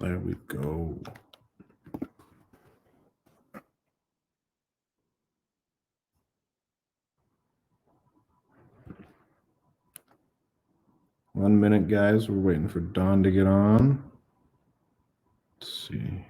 There we go. One minute, guys. We're waiting for Don to get on. Let's see.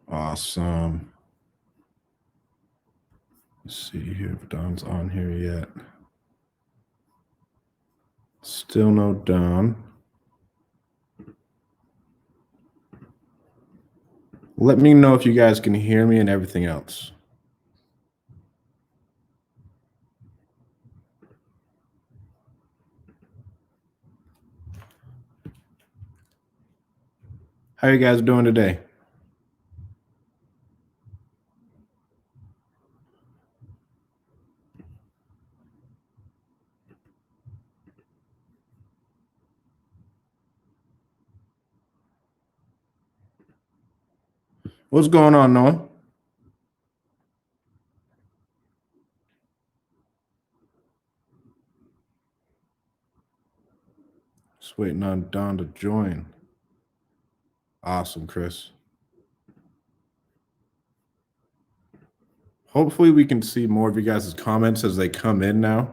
Awesome. Let's see here if Don's on here yet. Still no Don. Let me know if you guys can hear me and everything else. How you guys doing today? What's going on, Noah? Just waiting on Don to join. Awesome, Chris. Hopefully we can see more of you guys' comments as they come in now,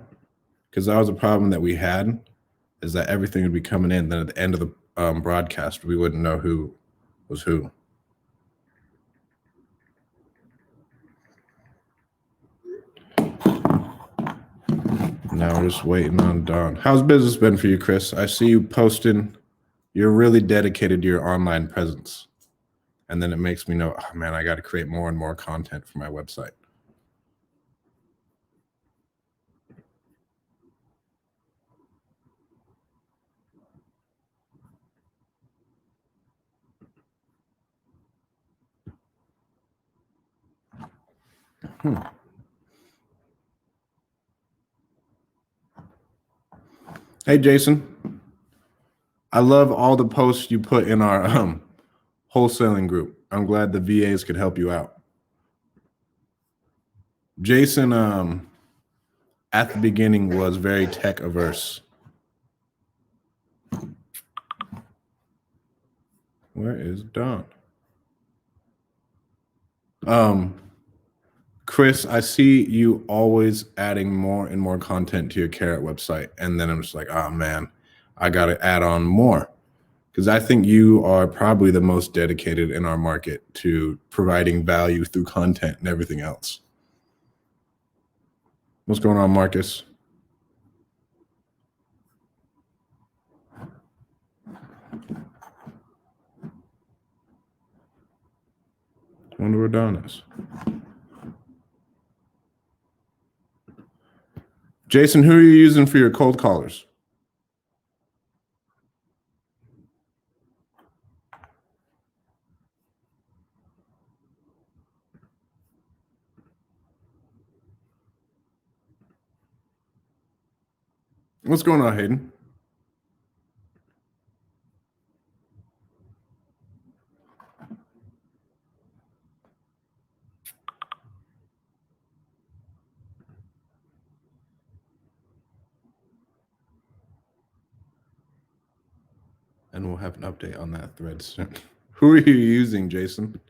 because that was a problem that we had, is that everything would be coming in. Then at the end of the broadcast, we wouldn't know who was who. Now we're just waiting on Don. How's business been for you, Chris? I see you posting. You're really dedicated to your online presence. And then it makes me know, oh, man, I got to create more and more content for my website. Hey, Jason. I love all the posts you put in our wholesaling group. I'm glad the VAs could help you out. Jason, at the beginning, was very tech averse. Where is Don? Chris, I see you always adding more and more content to your Carrot website. And then I'm just like, oh, man, I got to add on more. Because I think you are probably the most dedicated in our market to providing value through content and everything else. What's going on, Marcus? I wonder where Don is. Jason, who are you using for your cold callers? What's going on, Hayden? And we'll have an update on that thread soon. Who are you using, Jason?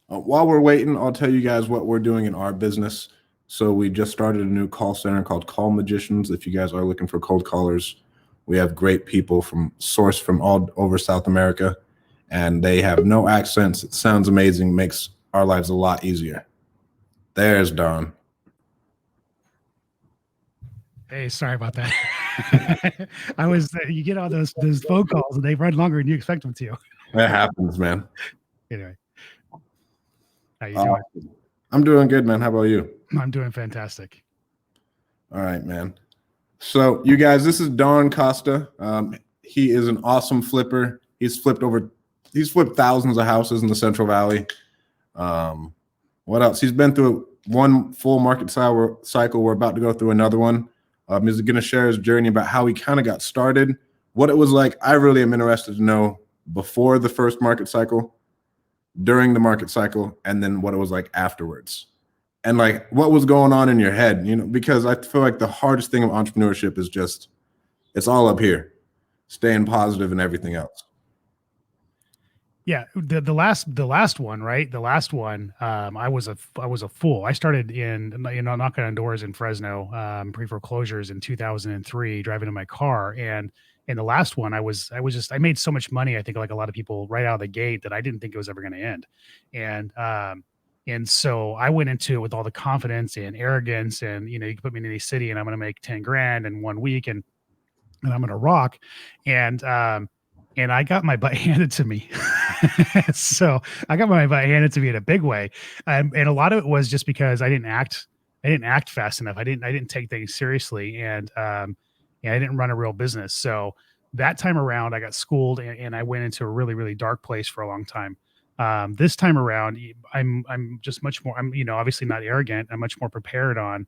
While we're waiting, I'll tell you guys what we're doing in our business. So we just started a new call center called Call Magicians. If you guys are looking for cold callers, we have great people sourced from all over South America, and they have no accents. It sounds amazing, makes our lives a lot easier. There's Don. Hey, sorry about that. You get all those phone calls and they run longer than you expect them to. That happens, man. Anyway, how you doing? I'm doing good, man. How about you? I'm doing fantastic. All right, man. So you guys, this is Don Costa. He is an awesome flipper. He's flipped over he's flipped thousands of houses in the Central Valley. What else? He's been through one full market cycle. We're about to go through another one. He's going to share his journey about how he kind of got started, what it was like. I really am interested to know before the first market cycle, during the market cycle, and then what it was like afterwards. And like what was going on in your head, because I feel like the hardest thing of entrepreneurship is just, it's all up here, staying positive and everything else. Yeah, the last one, right? The last one, I was a fool. I started in knocking on doors in Fresno, pre foreclosures in 2003, driving in my car, and in the last one, I made so much money. I think like a lot of people right out of the gate that I didn't think it was ever going to end, and so I went into it with all the confidence and arrogance, and you can put me in any city and I'm going to make 10 grand in 1 week, and I'm going to rock, and I got my butt handed to me. So I got my butt handed to me in a big way. And a lot of it was just because I didn't act fast enough. I didn't take things seriously. And I didn't run a real business. So that time around I got schooled, and I went into a really, really dark place for a long time. This time around, I'm just much more, obviously not arrogant. I'm much more prepared on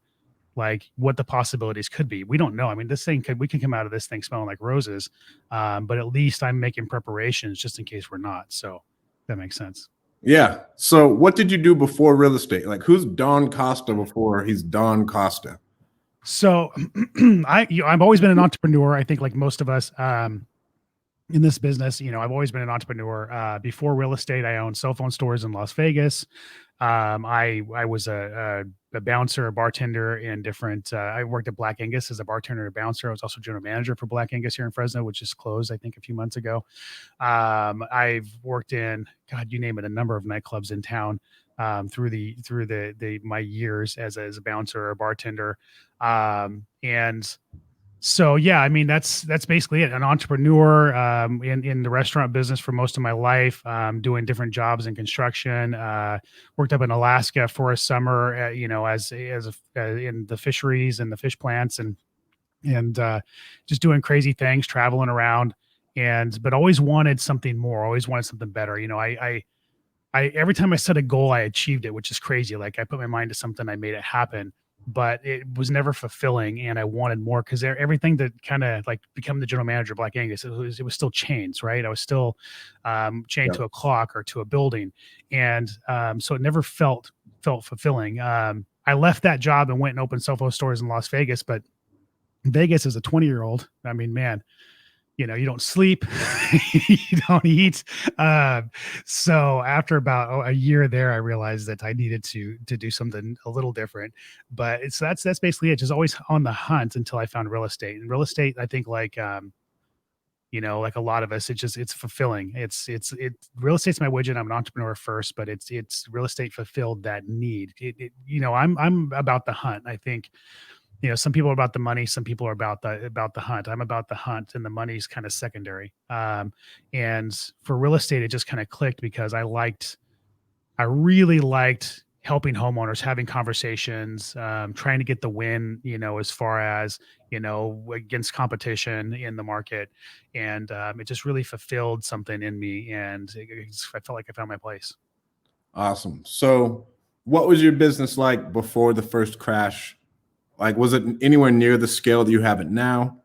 like what the possibilities could be. We don't know. I mean, we can come out of this thing smelling like roses. But at least I'm making preparations just in case we're not. So that makes sense. Yeah. So what did you do before real estate? Like who's Don Costa before he's Don Costa? So I've always been an entrepreneur. I think like most of us, in this business, I've always been an entrepreneur. Before real estate, I owned cell phone stores in Las Vegas. I was a bouncer, a bartender in different. I worked at Black Angus as a bartender and a bouncer. I was also general manager for Black Angus here in Fresno, which just closed, I think, a few months ago. I've worked in, God, you name it, a number of nightclubs in town through my years as a bouncer or a bartender, and so yeah, I mean that's basically it. An entrepreneur in the restaurant business for most of my life, doing different jobs in construction. Worked up in Alaska for a summer, in the fisheries and the fish plants, and just doing crazy things, traveling around, but always wanted something more. Always wanted something better. I every time I set a goal, I achieved it, which is crazy. Like I put my mind to something, I made it happen, but it was never fulfilling, and I wanted more because everything that kind of like become the general manager of Black Angus, it was still chains, right? I was still chained to a clock or to a building, and so it never felt fulfilling. I left that job and went and opened cell phone stores in Las Vegas, but Vegas as a 20-year-old, I mean, man, you don't sleep, you don't eat. So after about a year there, I realized that I needed to do something a little different. But that's basically it. Just always on the hunt until I found real estate. And real estate, I think, like like a lot of us, it's fulfilling. It's real estate's my widget. I'm an entrepreneur first, but it's real estate fulfilled that need. I'm about the hunt. I think some people are about the money, some people are about the hunt. I'm about the hunt, and the money's kind of secondary. And for real estate, it just kind of clicked because I really liked helping homeowners, having conversations, trying to get the win, as far as, against competition in the market. And it just really fulfilled something in me. And I felt like I found my place. Awesome. So what was your business like before the first crash? Like, was it anywhere near the scale that you have it now?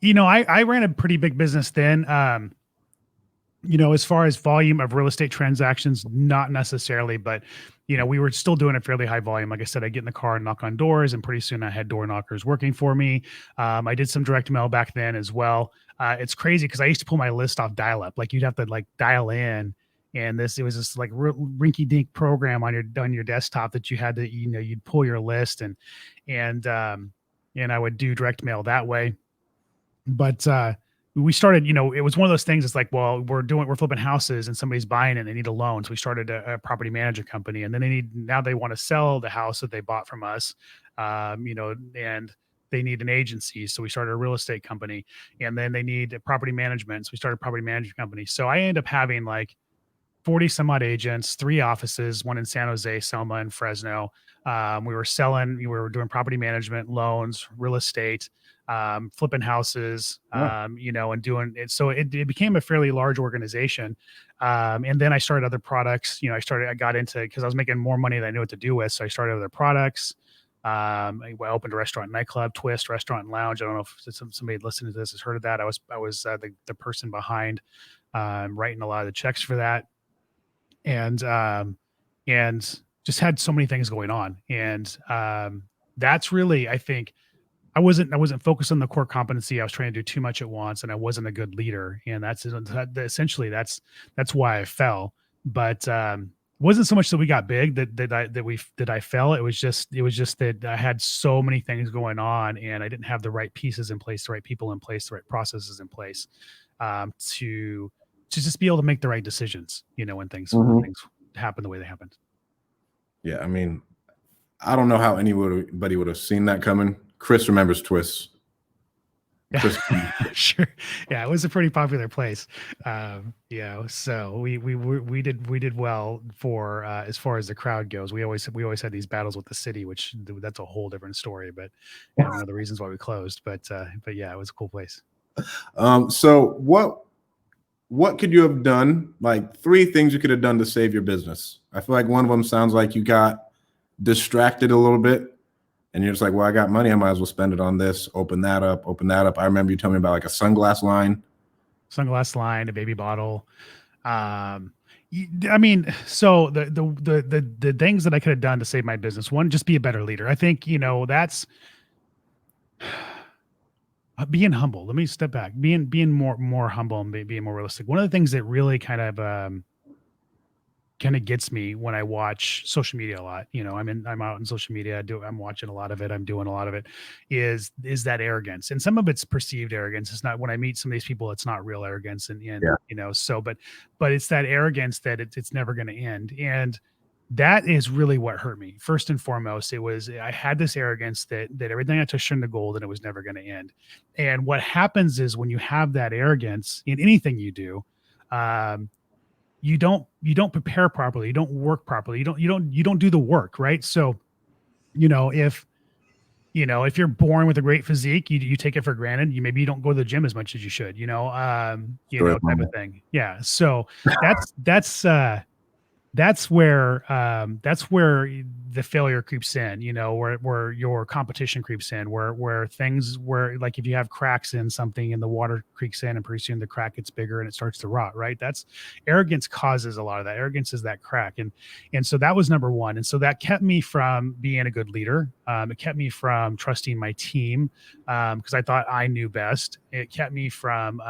I ran a pretty big business then. As far as volume of real estate transactions, not necessarily, but we were still doing a fairly high volume. Like I said, I get in the car and knock on doors, and pretty soon I had door knockers working for me. I did some direct mail back then as well. It's crazy because I used to pull my list off dial up. Like you'd have to like dial in, and it was this like rinky dink program on your desktop that you had to you'd pull your list, and I would do direct mail that way. But we started, it was one of those things. It's like, well, we're flipping houses and somebody's buying it and they need a loan. So we started a property management company, and then now they want to sell the house that they bought from us, and they need an agency. So we started a real estate company, and then they need property management. So we started a property management company. So I ended up having like 40 some odd agents, 3 offices, one in San Jose, Selma, and Fresno. We were doing property management, loans, real estate. flipping houses, Yeah. and doing it. So it became a fairly large organization. And then I started other products. I got into, because I was making more money than I knew what to do with. So I started other products. I opened a restaurant, nightclub, Twist Restaurant and Lounge. I don't know if somebody listening to this has heard of that. I was the person behind writing a lot of the checks for that, and and just had so many things going on. And that's really, I think, I wasn't focused on the core competency. I was trying to do too much at once, and I wasn't a good leader. And essentially that's why I fell. But it wasn't so much that we got big that I fell. It was just that I had so many things going on, and I didn't have the right pieces in place, the right people in place, the right processes in place, to just be able to make the right decisions. When things happen the way they happened. Yeah, I mean, I don't know how anybody would have seen that coming. Chris remembers Twists. Chris, Sure. Yeah, it was a pretty popular place. So we did well for as far as the crowd goes. We always had these battles with the city, which that's a whole different story. But and one of the reasons why we closed. But yeah, it was a cool place. so what could you have done? Like 3 things you could have done to save your business. I feel like one of them sounds like you got distracted a little bit. And you're just like, well, I got money. I might as well spend it on this. Open that up. I remember you telling me about like a sunglass line. A baby bottle. I mean, so the things that I could have done to save my business. One, just be a better leader. I think, that's being humble. Let me step back. Being more humble and being more realistic. One of the things that really kind of gets me when I watch social media a lot. I'm out in social media. I'm watching a lot of it. I'm doing a lot of it. Is that arrogance, and some of it's perceived arrogance. It's not, when I meet some of these people, it's not real arrogance, and Yeah. so, but it's that arrogance that it's never going to end, and that is really what hurt me. First and foremost, I had this arrogance that everything I touched turned to gold, and it was never going to end. And what happens is, when you have that arrogance in anything you do, um, you don't prepare properly, you don't work properly, you don't do the work, right? So if if you're born with a great physique, you take it for granted. You don't go to the gym as much as you should, type of thing. Yeah. So that's where the failure creeps in, where your competition creeps in, where like, if you have cracks in something and the water creeps in, and pretty soon the crack gets bigger and it starts to rot, right? That's arrogance causes a lot of that. Arrogance is that crack. And so that was number one. And so that kept me from being a good leader. It kept me from trusting my team, because I thought I knew best. It kept me from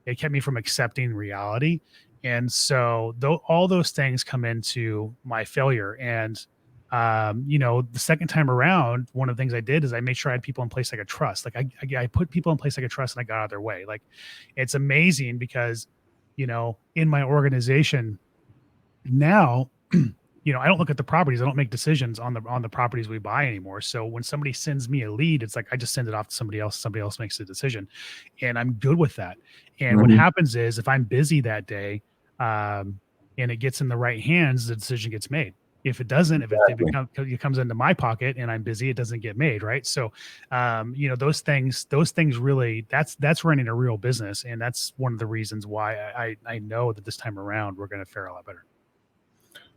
accepting reality. And so all those things come into my failure. And, the second time around, one of the things I did is I made sure I had people in place I could trust. Like, I put people in place I could trust, and I got out of their way. Like, it's amazing because, in my organization now, I don't look at the properties. I don't make decisions on the properties we buy anymore. So when somebody sends me a lead, it's like I just send it off to somebody else. Somebody else makes the decision, and I'm good with that. And what happens is, if I'm busy that day, and it gets in the right hands, the decision gets made. If it doesn't, it comes into my pocket and I'm busy, it doesn't get made, right? So, those things really, that's running a real business, and that's one of the reasons why I know that this time around we're going to fare a lot better.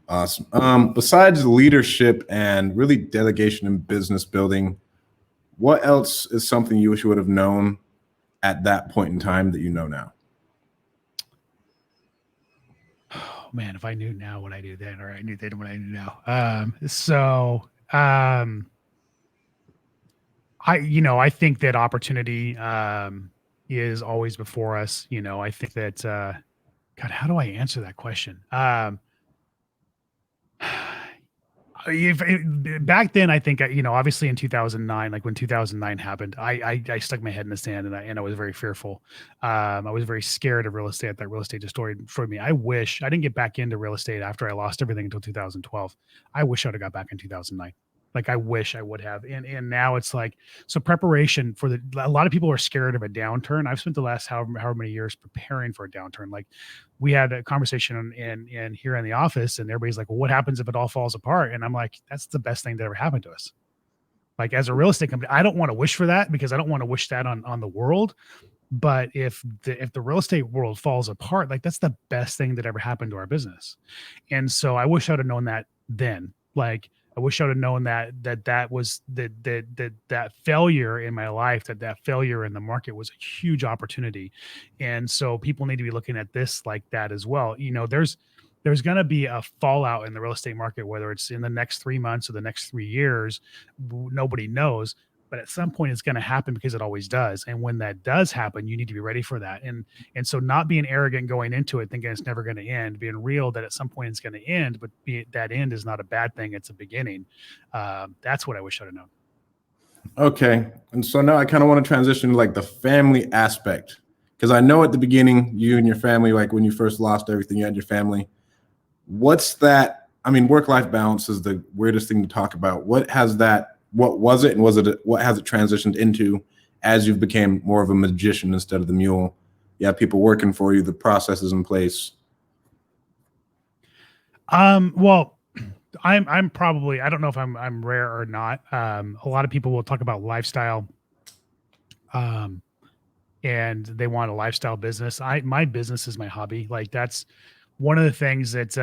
Awesome. Besides leadership and really delegation and business building, what else is something you wish you would have known at that point in time that you know now? Oh man, if I knew now what I knew then, or I knew then what I knew now. I think that opportunity is always before us. I think that God, how do I answer that question? Back then, I think, obviously in 2009, like when 2009 happened, I stuck my head in the sand, and I was very fearful. I was very scared of real estate. That real estate destroyed me. I wish I didn't get back into real estate after I lost everything until 2012. I wish I would have got back in 2009. Like, I wish I would have. And now it's like, so preparation for a lot of people are scared of a downturn. I've spent the last however many years preparing for a downturn. Like, we had a conversation in here in the office, and everybody's like, well, what happens if it all falls apart? And I'm like, that's the best thing that ever happened to us. Like as a real estate company, I don't want to wish for that because I don't want to wish that on the world. But if the real estate world falls apart, like that's the best thing that ever happened to our business. And so I wish I'd have known that then. Like I wish I would have known that was that failure in my life, that failure in the market was a huge opportunity. And so people need to be looking at this like that as well. You know, there's going to be a fallout in the real estate market, whether it's in the next 3 months or the next 3 years, nobody knows. But at some point, it's going to happen because it always does. And when that does happen, you need to be ready for that. And so, not being arrogant going into it, thinking it's never going to end, being real that at some point it's going to end, but that end is not a bad thing; it's a beginning. That's what I wish I'd have known. Okay. And so now I kind of want to transition to like the family aspect. Because I know at the beginning, you and your family, like when you first lost everything, you had your family. What's that? I mean, work-life balance is the weirdest thing to talk about. What was it, and what has it transitioned into as you've became more of a magician instead of the mule? You have people working for you, the process is in place. Well, I'm probably, I don't know if I'm rare or not. A lot of people will talk about lifestyle, and they want a lifestyle business. My business is my hobby. Like that's one of the things that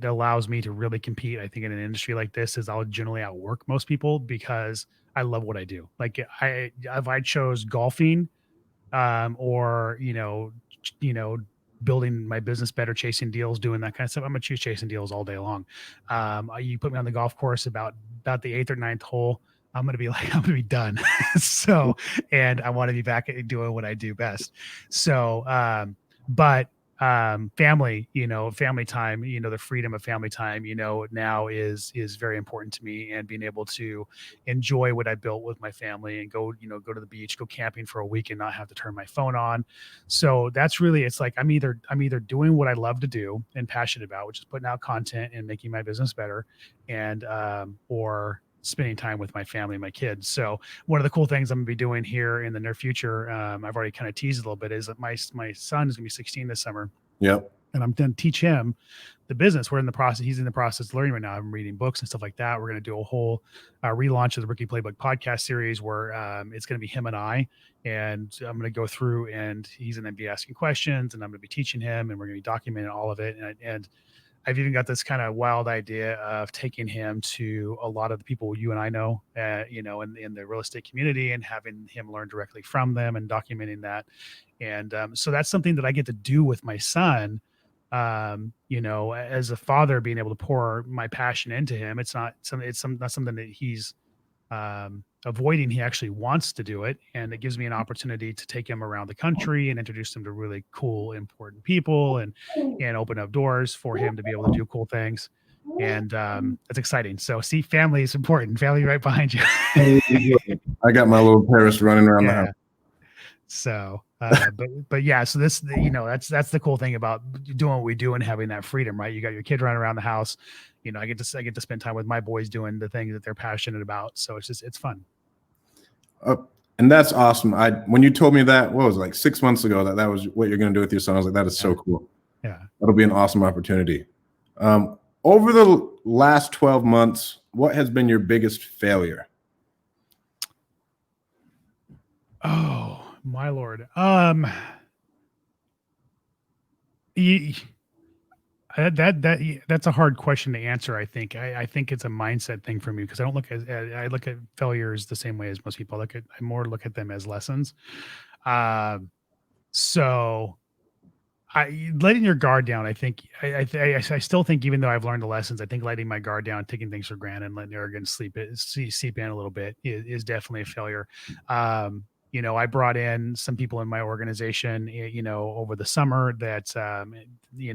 allows me to really compete. I think in an industry like this is I'll generally outwork most people because I love what I do. Like if I chose golfing, or building my business better, chasing deals, doing that kind of stuff, I'm gonna choose chasing deals all day long. You put me on the golf course about the eighth or ninth hole, I'm gonna be like I'm gonna be done. So, and I want to be back at doing what I do best. So, but family, family time, the freedom of family time, now is very important to me, and being able to enjoy what I built with my family and go to the beach, go camping for a week and not have to turn my phone on. So that's really, it's like I'm either doing what I love to do and passionate about, which is putting out content and making my business better, and or spending time with my family and my kids. So one of the cool things I'm gonna be doing here in the near future, I've already kind of teased a little bit, is that my son is gonna be 16 this summer. Yep. And I'm going to teach him the business. He's in the process of learning right now. I'm reading books and stuff like that. We're going to do a whole relaunch of the Rookie Playbook podcast series where it's going to be him and and I'm going to go through, and he's going to be asking questions, and I'm going to be teaching him, and we're going to be documenting all of it. And I've even got this kind of wild idea of taking him to a lot of the people you and I know, in the real estate community, and having him learn directly from them and documenting that. And so that's something that I get to do with my son. As a father, being able to pour my passion into him. It's not something that he's avoiding. He actually wants to do it, and it gives me an opportunity to take him around the country and introduce him to really cool, important people, and open up doors for him to be able to do cool things. And it's exciting. So, see, family is important. Family right behind you. I got my little Paris running around the house. So, but yeah, so this, that's the cool thing about doing what we do and having that freedom, right? You got your kid running around the house. I get to spend time with my boys doing the things that they're passionate about. So it's fun. And that's awesome. When you told me that, what was it, like 6 months ago, that was what you're going to do with your son, I was like, that is so cool. Yeah. That'll be an awesome opportunity. Over the last 12 months, what has been your biggest failure? Oh, my Lord. That's a hard question to answer. I think it's a mindset thing for me, because I look at failures the same way as most people. I more look at them as lessons. So letting your guard down, I think I still think, even though I've learned the lessons, I think letting my guard down, taking things for granted, and letting arrogance seep in a little bit is definitely a failure. I brought in some people in my organization, over the summer that, and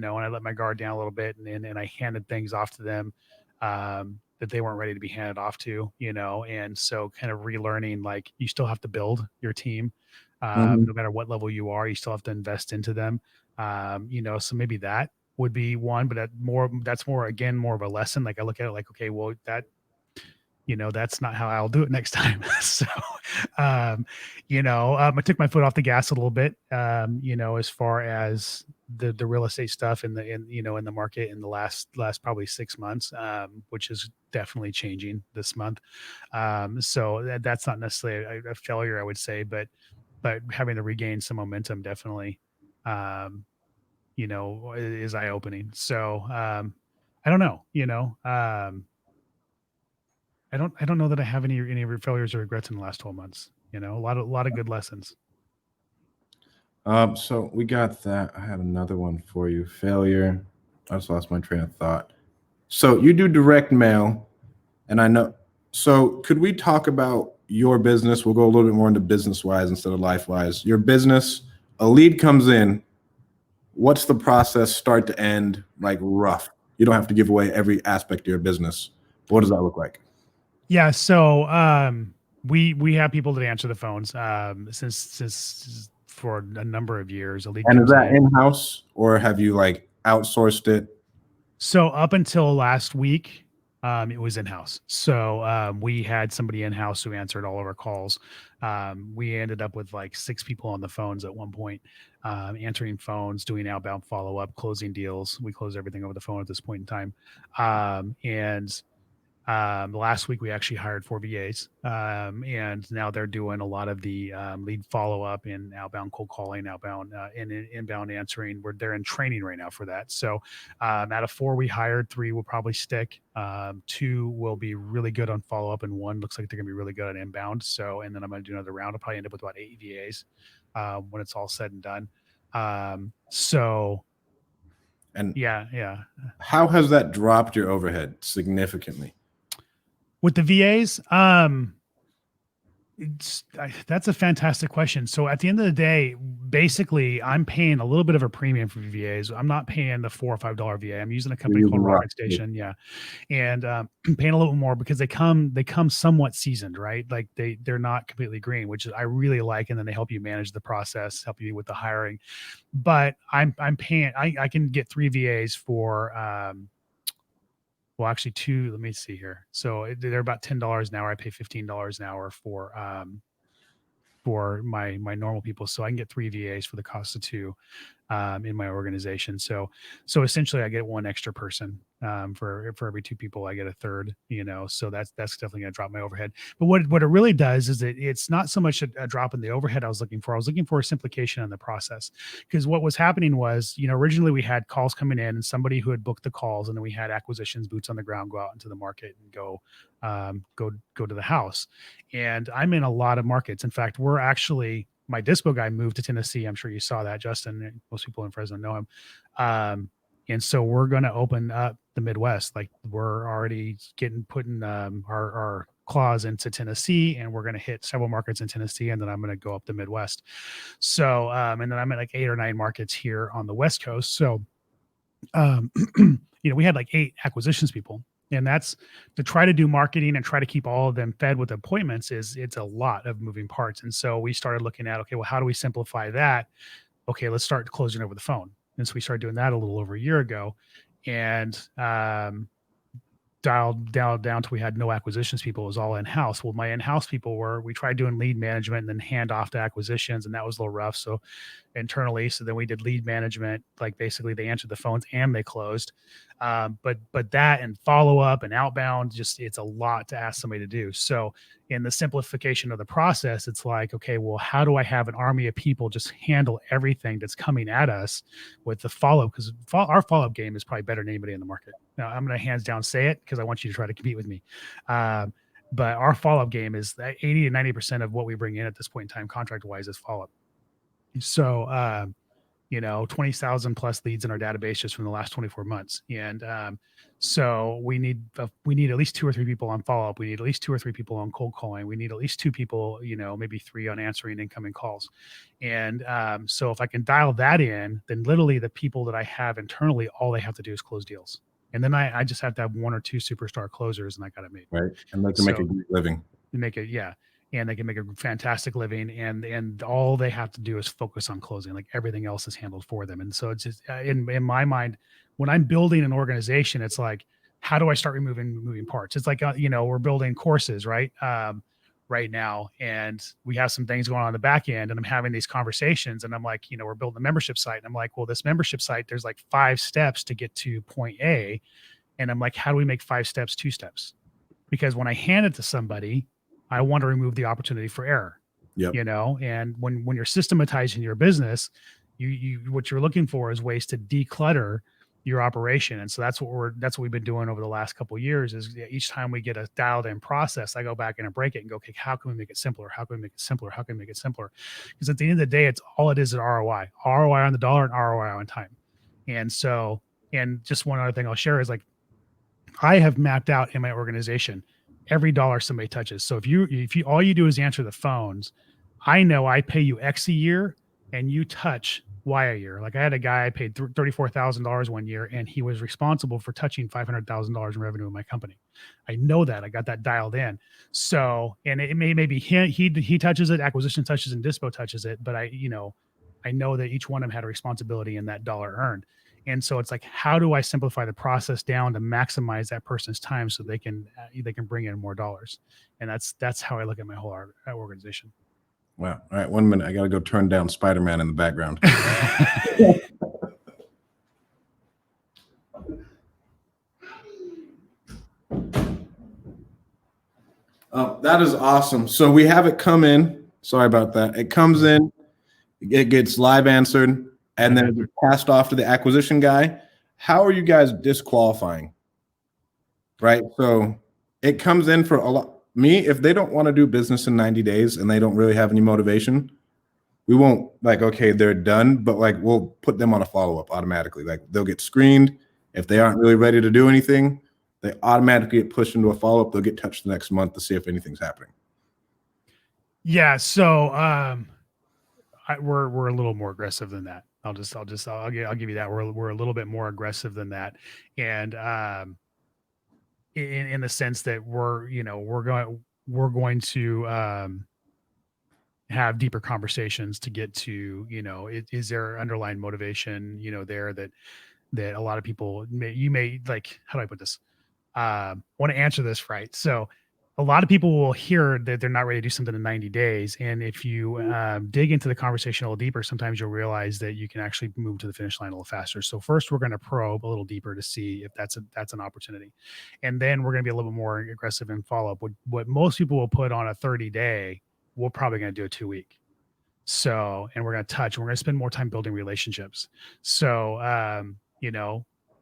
I let my guard down a little bit, and I handed things off to them that they weren't ready to be handed off to, and so kind of relearning, like, you still have to build your team. No matter what level you are, you still have to invest into them. So maybe that would be one, but that's more of a lesson. Like, I look at it like, okay, well, that's not how I'll do it next time. So, I took my foot off the gas a little bit, as far as the real estate stuff in the market in the last probably 6 months, which is definitely changing this month. So that's not necessarily a failure, I would say, but having to regain some momentum definitely, um, is eye opening. So I don't know, I don't know that I have any failures or regrets in the last 12 months. A lot of good lessons. So we got that. I had another one for you. Failure. I just lost my train of thought. So you do direct mail, and I know. So could we talk about your business? We'll go a little bit more into business wise instead of life wise. Your business, a lead comes in. What's the process, start to end, like rough? You don't have to give away every aspect of your business. What does that look like? Yeah. So we have people that answer the phones since for a number of years. A lead And is comes that in. in house or have you like outsourced it? So up until last week, it was in house. So we had somebody in house who answered all of our calls. We ended up with like 6 people on the phones at one point, answering phones, doing outbound follow up, closing deals. We close everything over the phone at this point in time. And last week we actually hired 4 VAs, and now they're doing a lot of the lead follow up and outbound cold calling, outbound and inbound answering. Where they're in training right now for that. So out of 4 we hired, 3 will probably stick. 2 will be really good on follow up, and 1 looks like they're going to be really good at inbound. So, and then I'm going to do another round. I'll probably end up with about 8 VAs when it's all said and done. So And yeah. how has that dropped your overhead significantly? With the VAs, that's a fantastic question. So at the end of the day, basically, I'm paying a little bit of a premium for VAs. I'm not paying the $4 or $5 VA. I'm using a You're company called using rough. Rocket Station, yeah, and paying a little more because they come somewhat seasoned, right? Like they're not completely green, which I really like, and then they help you manage the process, help you with the hiring. But I'm paying. I can get 3 VAs for well, actually 2. Let me see here. So they're about $10 an hour. I pay $15 an hour for my normal people, so I can get 3 VAs for the cost of 2 in my organization. So essentially, I get 1 extra person for every 2 people. I get a third. So that's definitely going to drop my overhead. But what it really does is it's not so much a drop in the overhead I was looking for. I was looking for a simplification in the process, because what was happening was, originally we had calls coming in and somebody who had booked the calls, and then we had acquisitions, boots on the ground, go out into the market and go to the house. And I'm in a lot of markets. In fact, we're actually, my dispo guy moved to Tennessee. I'm sure you saw that, Justin. Most people in Fresno know him. And so we're going to open up the Midwest. Like, we're already putting our claws into Tennessee, and we're going to hit several markets in Tennessee, and then I'm going to go up the Midwest. So, and then I'm at like 8 or 9 markets here on the West Coast. So, we had like 8 acquisitions people, and that's to try to do marketing and try to keep all of them fed with appointments. It's a lot of moving parts. And so we started looking at, okay, well, how do we simplify that? Okay, let's start closing over the phone. And so we started doing that a little over a year ago, and dialed down till we had no acquisitions people. It was all in-house. Well, my in-house people we tried doing lead management and then hand off to acquisitions, and that was a little rough. So internally, so then we did lead management, like basically they answered the phones and they closed. But that and follow up and outbound, just it's a lot to ask somebody to do. So in the simplification of the process, it's like, okay, well, how do I have an army of people just handle everything that's coming at us with the follow-up? Because our follow-up game is probably better than anybody in the market. Now, I'm going to hands down say it because I want you to try to compete with me. But our follow-up game is 80 to 90% of what we bring in at this point in time, contract-wise, is follow-up. So, 20,000 plus leads in our database just from the last 24 months. And so we need at least 2 or 3 people on follow-up. We need at least 2 or 3 people on cold calling. We need at least 2 people, maybe 3 on answering incoming calls. And so if I can dial that in, then literally the people that I have internally, all they have to do is close deals. And then I just have to have 1 or 2 superstar closers, and I got it made. Right. And they can make a great living. Make it, yeah. And they can make a fantastic living, and all they have to do is focus on closing. Like, everything else is handled for them. And so it's just in my mind, when I'm building an organization, it's like, how do I start removing moving parts? It's like, we're building courses, right? right now, and we have some things going on the back end, and I'm having these conversations, and I'm like, we're building a membership site, and I'm like, well, this membership site, there's like 5 steps to get to point A, and I'm like, how do we make 5 steps 2 steps? Because when I hand it to somebody, I want to remove the opportunity for error. Yep. And when you're systematizing your business, you what you're looking for is ways to declutter your operation. And so that's what we've been doing over the last couple of years. Is each time we get a dialed in process, I go back and I break it and go, okay, how can we make it simpler? How can we make it simpler? How can we make it simpler? Because at the end of the day, it's all it is ROI on the dollar and ROI on time. And so, and just one other thing I'll share is like, I have mapped out in my organization every dollar somebody touches. So if you all you do is answer the phones, I know I pay you X a year and you touch Y a year. Like I had a guy I paid $34,000 one year, and he was responsible for touching $500,000 in revenue in my company. I know that. I got that dialed in. So, and it maybe he touches it, acquisition touches, and dispo touches it, but I know that each one of them had a responsibility in that dollar earned. And so it's like, how do I simplify the process down to maximize that person's time so they can bring in more dollars? And that's how I look at my whole organization. Wow. All right. 1 minute. I got to go turn down Spider-Man in the background. That is awesome. So we have it come in. Sorry about that. It comes in, it gets live answered, and then it's passed off to the acquisition guy. How are you guys disqualifying? Right. So it comes in for a lot. Me, if they don't want to do business in 90 days and they don't really have any motivation, we won't like, okay, they're done, but like we'll put them on a follow-up automatically. Like they'll get screened. If they aren't really ready to do anything, they automatically get pushed into a follow-up. They'll get touched the next month to see if anything's happening. Yeah. So we're a little more aggressive than that. I'll give you that. We're a little bit more aggressive than that. And in the sense that we're going to have deeper conversations to get to, is there underlying motivation, there that a lot of people may like, how do I put this? Want to answer this right. So a lot of people will hear that they're not ready to do something in 90 days. And if you dig into the conversation a little deeper, sometimes you'll realize that you can actually move to the finish line a little faster. So first we're going to probe a little deeper to see if that's an opportunity. And then we're going to be a little bit more aggressive in follow-up. What most people will put on a 30-day, we're probably going to do a 2-week. So, and we're going to we're going to spend more time building relationships. So,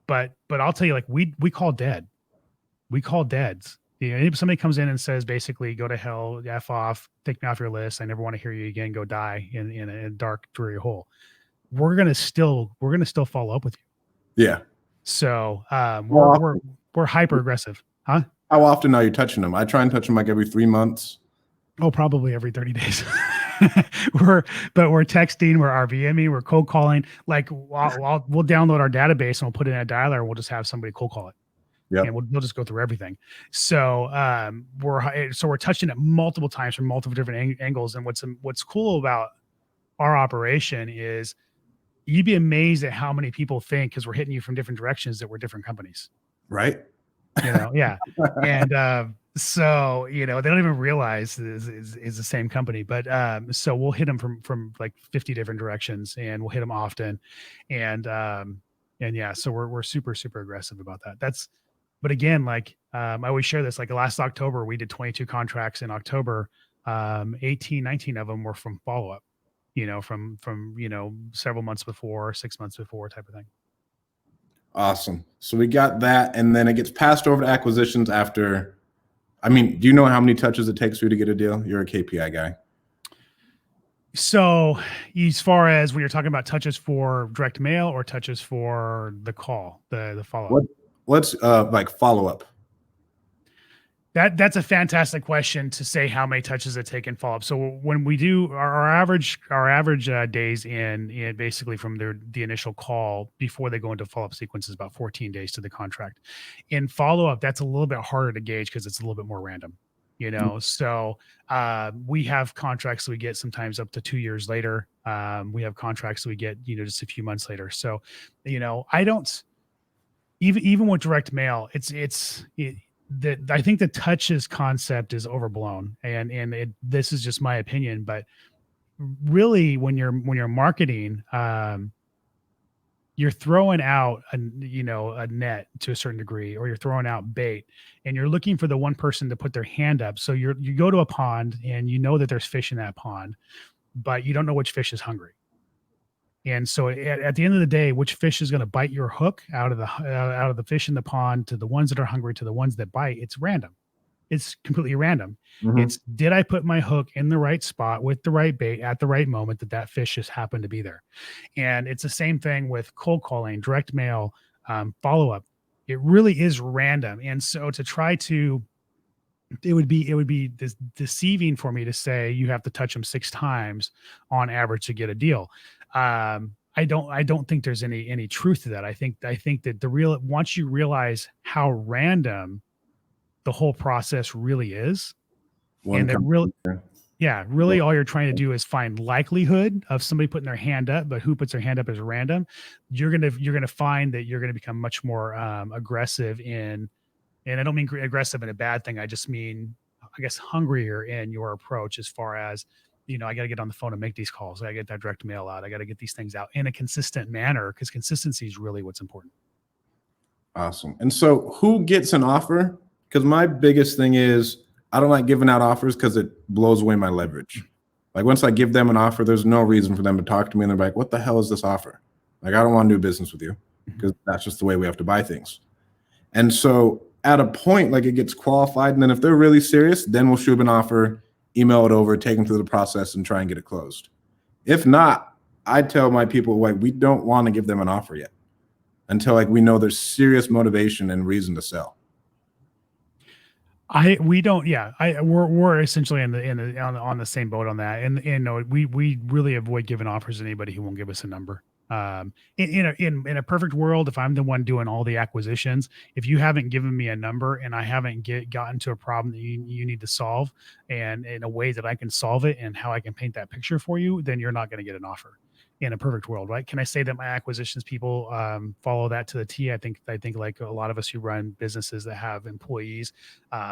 but I'll tell you, like we call dead. We call deads. If somebody comes in and says, basically, go to hell, F off, take me off your list, I never want to hear you again, go die in a dark, dreary hole. We're gonna still follow up with you. Yeah. So we're hyper aggressive, huh? How often are you touching them? I try and touch them like every 3 months. Oh, probably every 30 days. we're texting, we're RVMing, we're cold calling. Like we'll download our database and we'll put it in a dialer and we'll just have somebody cold call it. Yeah, and we'll just go through everything. So we're touching it multiple times from multiple different angles. And what's cool about our operation is you'd be amazed at how many people think, because we're hitting you from different directions, that we're different companies. Right. Yeah. And so they don't even realize is the same company. But so we'll hit them from like 50 different directions, and we'll hit them often. And yeah, so we're super, super aggressive about that. But again, like I always share this, like last October, we did 22 contracts in October. 19 of them were from follow-up, from several months before, 6 months before, type of thing. Awesome. So we got that, and then it gets passed over to acquisitions after. I mean, do you know how many touches it takes for you to get a deal? You're a KPI guy. So as far as when you're talking about touches for direct mail or touches for the call, the follow-up? Let's like follow up. That's a fantastic question to say how many touches it take in follow up. So when we do our average days in basically from the initial call before they go into follow up sequence is about 14 days to the contract. In follow up, that's a little bit harder to gauge because it's a little bit more random. So we have contracts we get sometimes up to 2 years later. We have contracts we get just a few months later. So I don't. Even with direct mail, I think the touches concept is overblown, and this is just my opinion, but really when you're marketing, you're throwing out a net to a certain degree, or you're throwing out bait, and you're looking for the one person to put their hand up. So you go to a pond and you know that there's fish in that pond, but you don't know which fish is hungry. And so at the end of the day, which fish is going to bite your hook out of the fish in the pond to the ones that are hungry to the ones that bite? It's random. It's completely random. Mhm. It's, did I put my hook in the right spot with the right bait at the right moment that fish just happened to be there? And it's the same thing with cold calling, direct mail, follow up. It really is random. And so to try to, it would be deceiving for me to say you have to touch them 6 times on average to get a deal. I don't think there's any truth to that. I think that the real, once you realize how random the whole process really is, One and that company. real, yeah, really all you're trying to do is find likelihood of somebody putting their hand up, but who puts their hand up is random. You're gonna find that you're gonna become much more aggressive in, and I don't mean aggressive in a bad thing. I just mean, I guess, hungrier in your approach as far as, I got to get on the phone and make these calls. I got to get that direct mail out. I got to get these things out in a consistent manner, because consistency is really what's important. Awesome. And so who gets an offer? Because my biggest thing is I don't like giving out offers because it blows away my leverage. Like once I give them an offer, there's no reason for them to talk to me. And they're like, what the hell is this offer? Like, I don't want to do business with you because that's just the way we have to buy things. And so at a point, like it gets qualified. And then if they're really serious, then we'll shoot an offer, email it over, take them through the process and try and get it closed. If not, I tell my people, like, we don't want to give them an offer yet until like we know there's serious motivation and reason to sell. We don't, yeah, we're essentially on the same boat on that. And no, we really avoid giving offers to anybody who won't give us a number. In a perfect world, if I'm the one doing all the acquisitions, if you haven't given me a number and I haven't gotten to a problem that you need to solve, and in a way that I can solve it and how I can paint that picture for you, then you're not going to get an offer. In a perfect world, right? Can I say that my acquisitions people follow that to the T? I think like a lot of us who run businesses that have employees,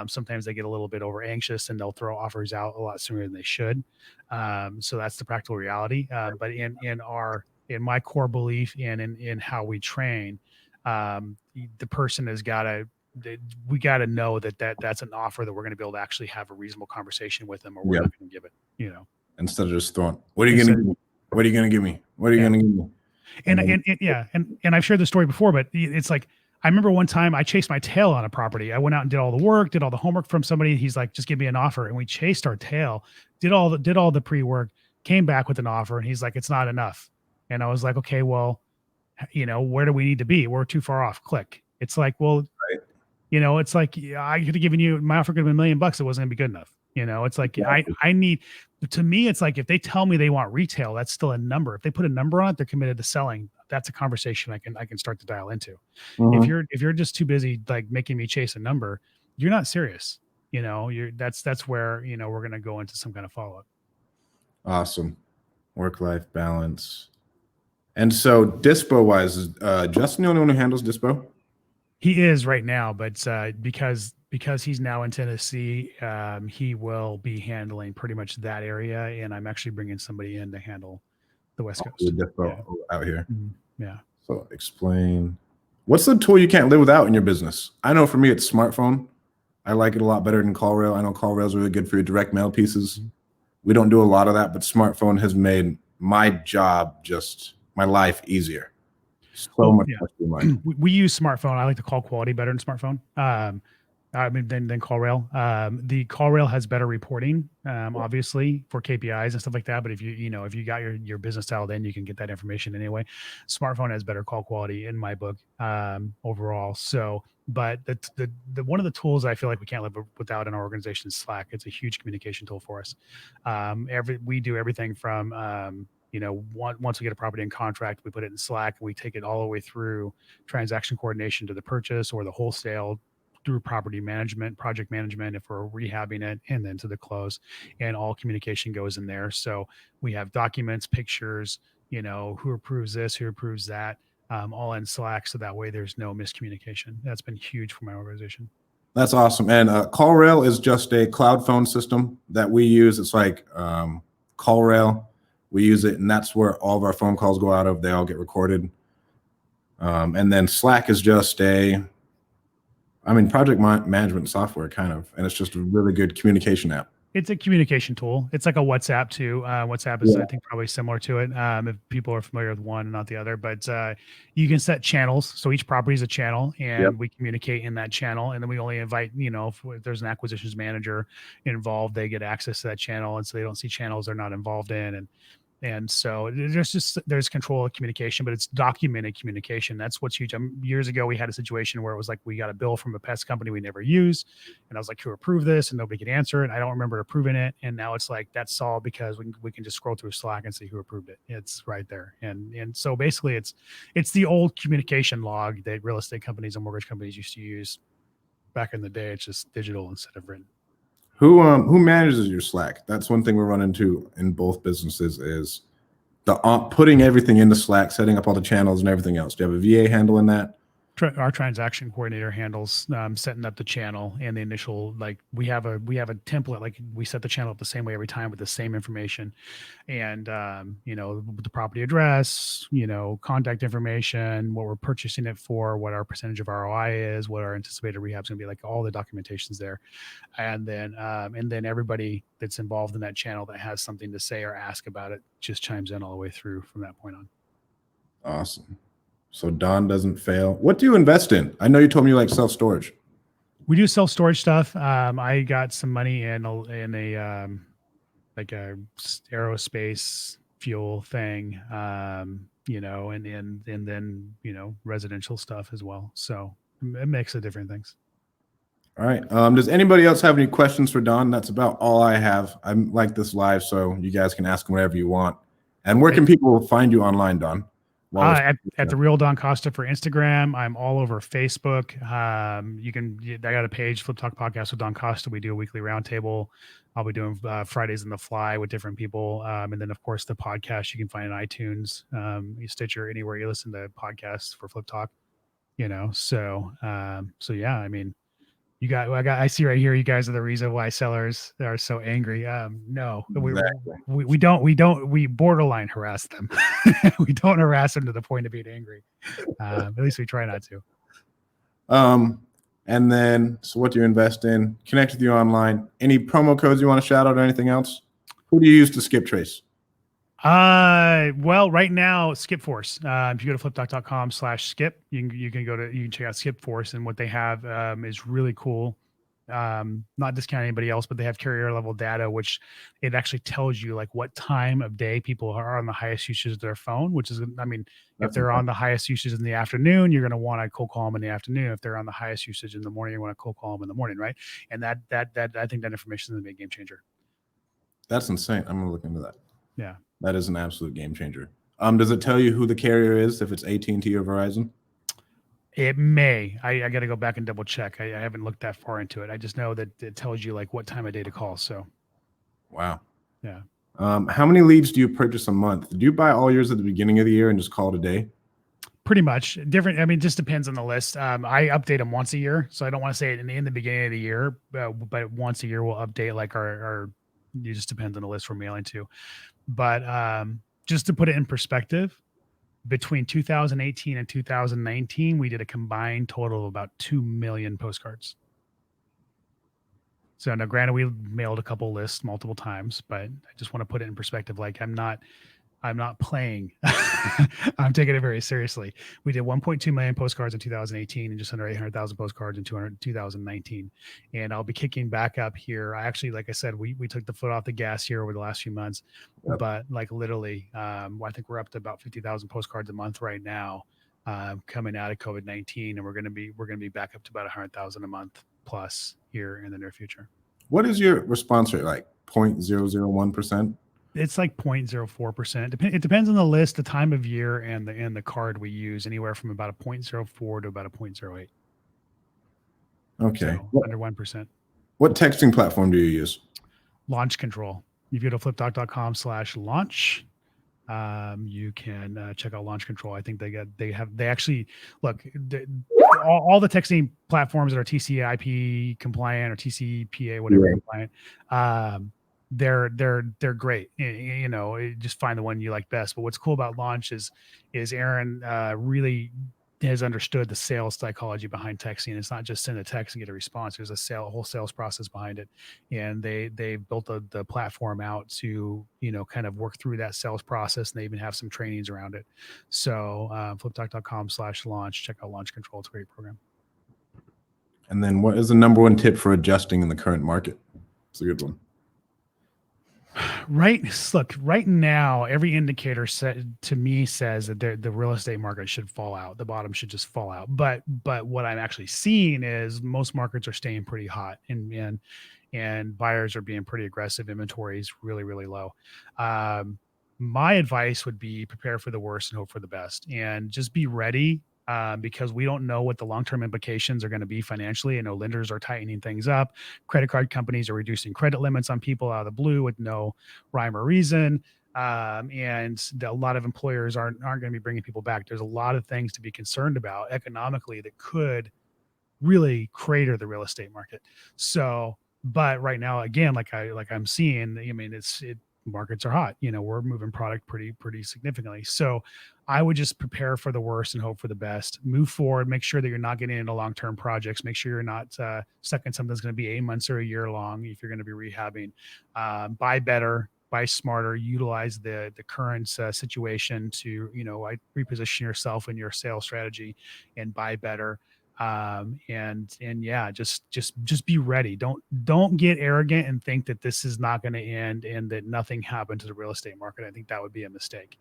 sometimes they get a little bit over anxious and they'll throw offers out a lot sooner than they should. So that's the practical reality. But in my core belief and in how we train, the person has got to, we got to know that's an offer that we're going to be able to actually have a reasonable conversation with them, or we're Yeah. not going to give it. Instead of just throwing, what are you going to give me? What are you going to give me? What are you Yeah. going to give me? And I've shared the story before, but it's like, I remember one time I chased my tail on a property. I went out and did all the work, did all the homework from somebody. He's like, just give me an offer. And we chased our tail, did all the pre-work, came back with an offer. And he's like, it's not enough. And I was like, okay, well, where do we need to be? We're too far off. Click. It's like, well, Right. it's like, yeah, I could have given you, my offer could have been $1,000,000. It wasn't gonna be good enough. It's like, Exactly. I need, to me, it's like, if they tell me they want retail, that's still a number. If they put a number on it, they're committed to selling. That's a conversation I can start to dial into. If Mhm. you're just too busy, like, making me chase a number, you're not serious. That's where, we're going to go into some kind of follow-up. Awesome. Work-life balance. And so dispo wise, is Justin the only one who handles dispo? He is right now, but because he's now in Tennessee, he will be handling pretty much that area, and I'm actually bringing somebody in to handle the West The Coast. dispo Yeah. out here. Yeah. So explain. What's the tool you can't live without in your business? I know for me, it's smartphone. I like it a lot better than CallRail. I know CallRail is really good for your direct mail pieces. We don't do a lot of that, but smartphone has made my job, just my life, easier. So much more streamlined. We use smartphone. I like the call quality better than smartphone. I mean, than CallRail. The CallRail has better reporting, obviously, for KPIs and stuff like that. But if if you got your business dialed in, you can get that information anyway. Smartphone has better call quality in my book, overall. So, but the one of the tools I feel like we can't live without in our organization is Slack. It's a huge communication tool for us. We do everything from once we get a property in contract, we put it in Slack, and we take it all the way through transaction coordination to the purchase or the wholesale, through property management, project management, if we're rehabbing it, and then to the close, and all communication goes in there. So we have documents, pictures, who approves this, who approves that, all in Slack. So that way there's no miscommunication. That's been huge for my organization. That's awesome. And CallRail is just a cloud phone system that we use. It's like CallRail. We use it, and that's where all of our phone calls go out of. They all get recorded. And then Slack is just project management software, kind of, and it's just a really good communication app. It's a communication tool. It's like a WhatsApp too. WhatsApp is, I think, probably similar to it. If people are familiar with one and not the other, but you can set channels. So each property is a channel, and we communicate in that channel. And then we only invite, if there's an acquisitions manager involved, they get access to that channel, and so they don't see channels they're not involved in. And so there's control of communication, but it's documented communication. That's what's huge. Years ago, we had a situation where it was like we got a bill from a pest company we never use, and I was like, "Who approved this?" And nobody could answer it. I don't remember approving it, and now it's like that's solved because we can just scroll through Slack and see who approved it. It's right there, and so basically, it's the old communication log that real estate companies and mortgage companies used to use back in the day. It's just digital instead of written. Who manages your Slack? That's one thing we run into in both businesses is the putting everything into Slack, setting up all the channels and everything else. Do you have a VA handling that? Our transaction coordinator handles setting up the channel and the initial, like we have a template, like we set the channel up the same way every time with the same information, and the property address, contact information, what we're purchasing it for, what our percentage of ROI is, what our anticipated rehab is going to be, like all the documentation's there, and then everybody that's involved in that channel that has something to say or ask about it just chimes in all the way through from that point on. Awesome. So Don doesn't fail. What do you invest in? I know you told me you like self-storage. We do self-storage stuff. I got some money in a like a aerospace fuel thing, and then residential stuff as well. So a mix of different things. All right. Does anybody else have any questions for Don? That's about all I have. I like this live, so you guys can ask him whatever you want. And where can people find you online, Don? At the Real Don Costa for Instagram. I'm all over Facebook. I got a page, Flip Talk Podcast with Don Costa. We do a weekly roundtable. I'll be doing Fridays in the Fly with different people. And then of course the podcast you can find in iTunes, Stitcher, anywhere you listen to podcasts for Flip Talk, so yeah, I mean, I see right here, you guys are the reason why sellers are so angry. No, exactly. We borderline harass them. We don't harass them to the point of being angry. At least we try not to. And then, so what do you invest in? Connect with you online. Any promo codes you want to shout out or anything else? Who do you use to skip trace? Well, right now, Skip Force. If you go to fliptalk.com/skip, you can check out Skip Force, and what they have is really cool. Not discounting anybody else, but they have carrier level data, which it actually tells you like what time of day people are on the highest usage of their phone, which is, if they're on the highest usage in the afternoon, you're going to want to cold call them in the afternoon. If they're on the highest usage in the morning, you want to cold call them in the morning. Right. And that I think that information is a big game changer. That's insane. I'm going to look into that. Yeah. That is an absolute game changer. Does it tell you who the carrier is, if it's AT&T or Verizon? It may. I got to go back and double check. I haven't looked that far into it. I just know that it tells you like what time of day to call. So, wow. Yeah. How many leads do you purchase a month? Do you buy all yours at the beginning of the year and just call it a day? Pretty much different. I mean, it just depends on the list. I update them once a year, so I don't want to say it in the beginning of the year, but once a year we'll update like our. It just depends on the list we're mailing to. But just to put it in perspective, between 2018 and 2019, we did a combined total of about 2 million postcards. So now, granted, we mailed a couple lists multiple times, but I just want to put it in perspective. Like I'm not playing. I'm taking it very seriously. We did 1.2 million postcards in 2018 and just under 800,000 postcards in 2019. And I'll be kicking back up here. I actually, like I said, we took the foot off the gas here over the last few months, but like literally, I think we're up to about 50,000 postcards a month right now, coming out of COVID-19. And we're going to be back up to about 100,000 a month plus here in the near future. What is your response rate? Like 0.001%? It's like 0.04%. It depends on the list, the time of year, and the card we use. Anywhere from about a 0.04 to about a 0.08. Okay, so under 1%. What texting platform do you use? Launch Control. You go to fliptalk.com/launch. You can check out Launch Control. I think they actually look all the texting platforms that are TCP/IP compliant or TCPA whatever compliant. They're great. You know, just find the one you like best. But what's cool about Launch is Aaron really has understood the sales psychology behind texting. It's not just send a text and get a response. There's a whole sales process behind it, and they built the platform out to, you know, kind of work through that sales process, and they even have some trainings around it. So fliptalk.com/launch. Check out Launch Control. It's a great program. And then what is the number one tip for adjusting in the current market? It's a good one. Right. Look, right now, every indicator to me says that the real estate market should fall out. The bottom should just fall out. But what I'm actually seeing is most markets are staying pretty hot, and buyers are being pretty aggressive. Inventory is really, really low. My advice would be prepare for the worst and hope for the best, and just be ready. Because we don't know what the long-term implications are going to be financially. I know lenders are tightening things up. Credit card companies are reducing credit limits on people out of the blue with no rhyme or reason. And a lot of employers aren't going to be bringing people back. There's a lot of things to be concerned about economically that could really crater the real estate market. So, but right now, again, like I'm seeing, I mean, markets are hot. You know, we're moving product pretty significantly. So I would just prepare for the worst and hope for the best. Move forward. Make sure that you're not getting into long-term projects. Make sure you're not stuck in something that's going to be 8 months or a year long if you're going to be rehabbing. Buy better, buy smarter, utilize the current situation to, you know, reposition yourself in your sales strategy and buy better. And yeah, just be ready. Don't get arrogant and think that this is not going to end and that nothing happened to the real estate market. I think that would be a mistake.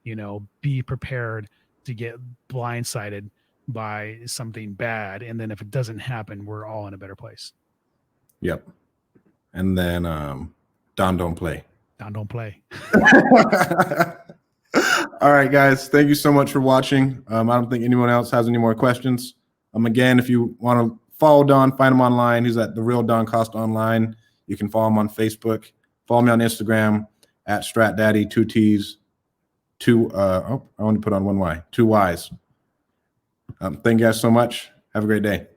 You know, be prepared to get blindsided by something bad, and then if it doesn't happen, we're all in a better place. Yep. And then Don don't play. Don don't play. All right, guys. Thank you so much for watching. I don't think anyone else has any more questions. Again, if you want to follow Don, find him online. He's at The Real Don Costa online. You can follow him on Facebook. Follow me on Instagram at StratDaddy, 2 T's, I only put on 1 Y, 2 Y's. Thank you guys so much. Have a great day.